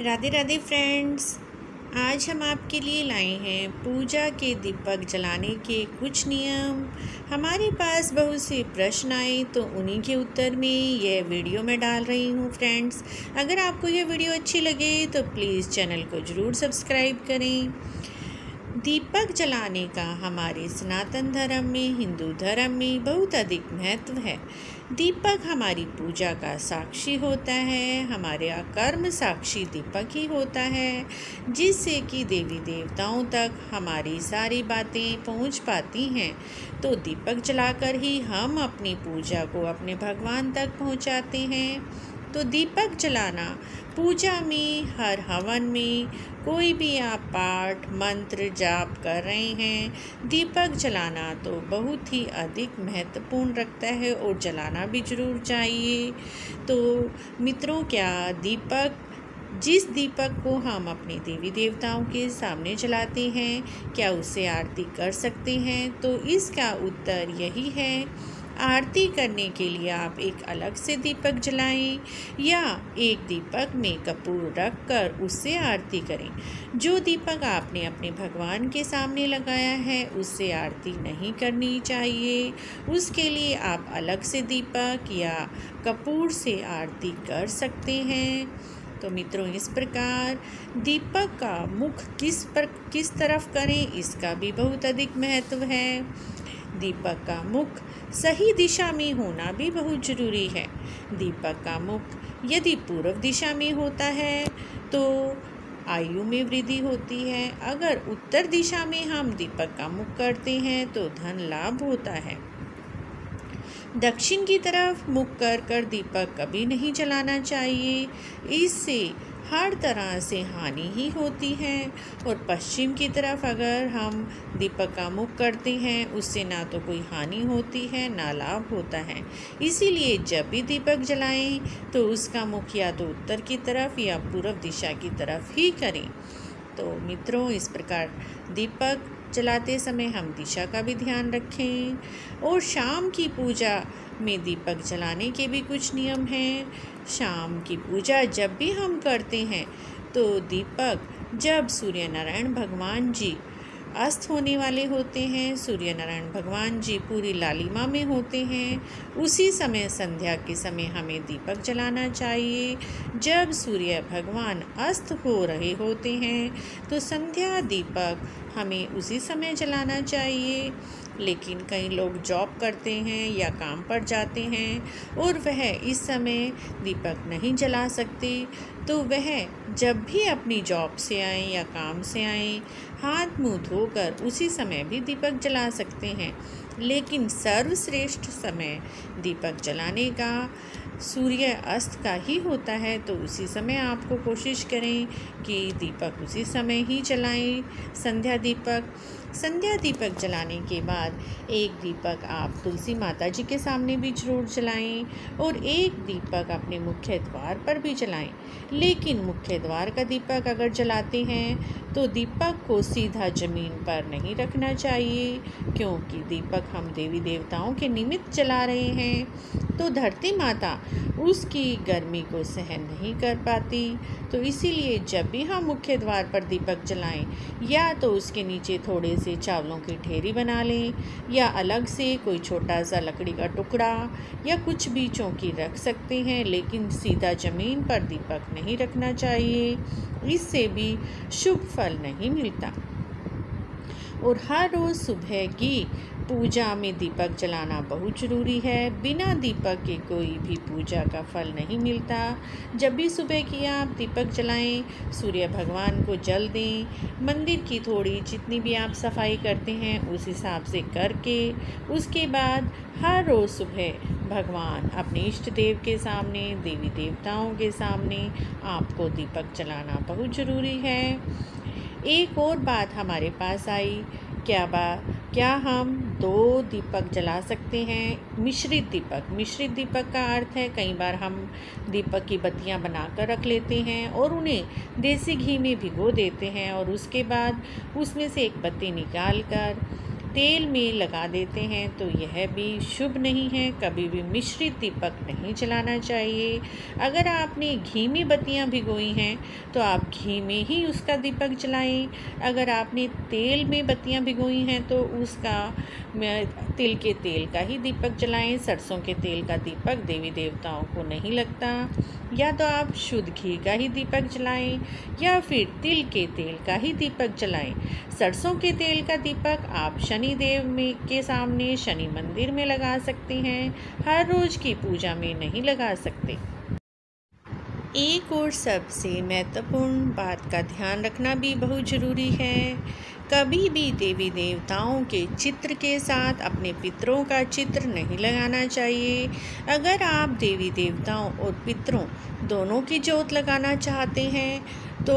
Radhe Radhe friends. आज हम आपके लिए लाए हैं पूजा के दीपक जलाने के कुछ नियम। हमारे पास बहुत से प्रश्न आए तो उन्हीं के उत्तर में यह वीडियो मैं डाल रही हूँ फ्रेंड्स। अगर आपको यह वीडियो अच्छी लगे तो प्लीज़ चैनल को ज़रूर सब्सक्राइब करें। दीपक जलाने का हमारे सनातन धर्म में, हिंदू धर्म में बहुत अधिक महत्व है। दीपक हमारी पूजा का साक्षी होता है, हमारे कर्म साक्षी दीपक ही होता है, जिससे कि देवी देवताओं तक हमारी सारी बातें पहुंच पाती हैं। तो दीपक जलाकर ही हम अपनी पूजा को अपने भगवान तक पहुंचाते हैं। तो दीपक जलाना पूजा में, हर हवन में, कोई भी आप पाठ मंत्र जाप कर रहे हैं, दीपक जलाना तो बहुत ही अधिक महत्वपूर्ण रखता है और जलाना भी ज़रूर चाहिए। तो मित्रों, क्या जिस दीपक को हम अपने देवी देवताओं के सामने जलाते हैं, क्या उससे आरती कर सकते हैं? तो इसका उत्तर यही है। आरती करने के लिए आप एक अलग से दीपक जलाएं या एक दीपक में कपूर रख कर उससे आरती करें। जो दीपक आपने अपने भगवान के सामने लगाया है उससे आरती नहीं करनी चाहिए। उसके लिए आप अलग से दीपक या कपूर से आरती कर सकते हैं। तो मित्रों, इस प्रकार दीपक का मुख किस तरफ करें, इसका भी बहुत अधिक महत्व है। दीपक का मुख सही दिशा में होना भी बहुत ज़रूरी है। दीपक का मुख यदि पूर्व दिशा में होता है तो आयु में वृद्धि होती है। अगर उत्तर दिशा में हम दीपक का मुख करते हैं तो धन लाभ होता है। दक्षिण की तरफ मुख कर दीपक कभी नहीं जलाना चाहिए, इससे हर तरह से हानि ही होती है। और पश्चिम की तरफ अगर हम दीपक का मुख करते हैं उससे ना तो कोई हानि होती है ना लाभ होता है। इसीलिए जब भी दीपक जलाएं तो उसका मुख या तो उत्तर की तरफ या पूर्व दिशा की तरफ ही करें। तो मित्रों, इस प्रकार दीपक जलाते समय हम दिशा का भी ध्यान रखें। और शाम की पूजा में दीपक जलाने के भी कुछ नियम हैं। शाम की पूजा जब भी हम करते हैं तो दीपक जब सूर्य नारायण भगवान जी अस्त होने वाले होते हैं, सूर्य नारायण भगवान जी पूरी लालिमा में होते हैं, उसी समय संध्या के समय हमें दीपक जलाना चाहिए। जब सूर्य भगवान अस्त हो रहे होते हैं तो संध्या दीपक हमें उसी समय जलाना चाहिए। लेकिन कई लोग जॉब करते हैं या काम पर जाते हैं और वह इस समय दीपक नहीं जला सकते, तो वह जब भी अपनी जॉब से आए या काम से आए, हाथ मुंह धोकर उसी समय भी दीपक जला सकते हैं। लेकिन सर्वश्रेष्ठ समय दीपक जलाने का सूर्य अस्त का ही होता है। तो उसी समय आपको कोशिश करें कि दीपक उसी समय ही जलाएं। संध्या दीपक जलाने के बाद एक दीपक आप तुलसी माता जी के सामने भी जरूर जलाएं और एक दीपक अपने मुख्य द्वार पर भी जलाएं। लेकिन मुख्य द्वार का दीपक अगर जलाते हैं तो दीपक को सीधा ज़मीन पर नहीं रखना चाहिए, क्योंकि दीपक हम देवी देवताओं के निमित्त जला रहे हैं तो धरती माता उसकी गर्मी को सहन नहीं कर पाती। तो इसीलिए जब भी हम मुख्य द्वार पर दीपक जलाएं, या तो उसके नीचे थोड़े से चावलों की ढेरी बना लें या अलग से कोई छोटा सा लकड़ी का टुकड़ा या कुछ भी चौकी रख सकते हैं, लेकिन सीधा ज़मीन पर दीपक नहीं रखना चाहिए, इससे भी शुभ फल नहीं मिलता। और हर रोज़ सुबह की पूजा में दीपक जलाना बहुत ज़रूरी है। बिना दीपक के कोई भी पूजा का फल नहीं मिलता। जब भी सुबह की आप दीपक जलाएं, सूर्य भगवान को जल दें। मंदिर की थोड़ी जितनी भी आप सफाई करते हैं उस हिसाब से करके उसके बाद हर रोज़ सुबह भगवान अपने इष्ट देव के सामने, देवी देवताओं के सामने आपको दीपक जलाना बहुत ज़रूरी है। एक और बात हमारे पास आई, क्या हम 2 दीपक जला सकते हैं? मिश्रित दीपक का अर्थ है कई बार हम दीपक की बत्तियां बनाकर रख लेते हैं और उन्हें देसी घी में भिगो देते हैं और उसके बाद उसमें से एक बत्ती निकाल कर तेल में लगा देते हैं तो यह भी शुभ नहीं है। कभी भी मिश्रित दीपक नहीं जलाना चाहिए। अगर आपने घी में बत्तियां भिगोई हैं तो आप घी में ही उसका दीपक जलाएं। अगर आपने तेल में बत्तियां भिगोई हैं तो उसका तिल के तेल का ही दीपक जलाएं। सरसों के तेल का दीपक देवी देवताओं को नहीं लगता। या तो आप शुद्ध घी का ही दीपक जलाएं या फिर तिल के तेल का ही दीपक जलाएं। सरसों के तेल का दीपक आप शनि देव के सामने शनि मंदिर में लगा सकते हैं, हर रोज की पूजा में नहीं लगा सकते। एक और सबसे महत्वपूर्ण बात का ध्यान रखना भी बहुत ज़रूरी है। कभी भी देवी देवताओं के चित्र के साथ अपने पितरों का चित्र नहीं लगाना चाहिए। अगर आप देवी देवताओं और पितरों दोनों की जोत लगाना चाहते हैं तो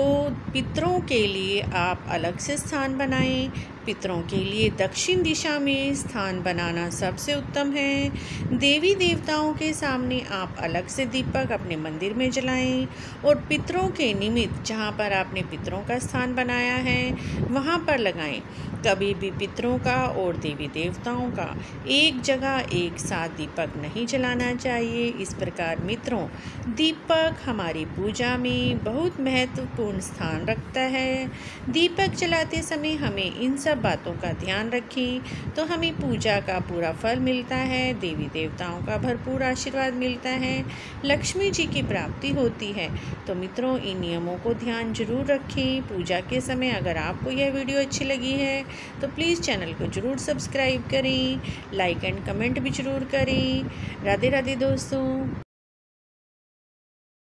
पितरों के लिए आप अलग से स्थान बनाएं। पितरों के लिए दक्षिण दिशा में स्थान बनाना सबसे उत्तम है। देवी देवताओं के सामने आप अलग से दीपक अपने मंदिर में जलाएं और पितरों के निमित्त जहां पर आपने पितरों का स्थान बनाया है वहां पर लगाएं। कभी भी पितरों का और देवी देवताओं का एक जगह एक साथ दीपक नहीं जलाना चाहिए। इस प्रकार मित्रों, दीपक हमारी पूजा में बहुत महत्वपूर्ण स्थान रखता है। दीपक जलाते समय हमें इन सब बातों का ध्यान रखें तो हमें पूजा का पूरा फल मिलता है, देवी देवताओं का भरपूर आशीर्वाद मिलता है, लक्ष्मी जी की प्राप्ति होती है। तो मित्रों, इन नियमों को ध्यान जरूर रखें पूजा के समय। अगर आपको यह वीडियो अच्छी लगी है तो प्लीज़ चैनल को ज़रूर सब्सक्राइब करें, लाइक एंड कमेंट भी ज़रूर करें। राधे राधे दोस्तों।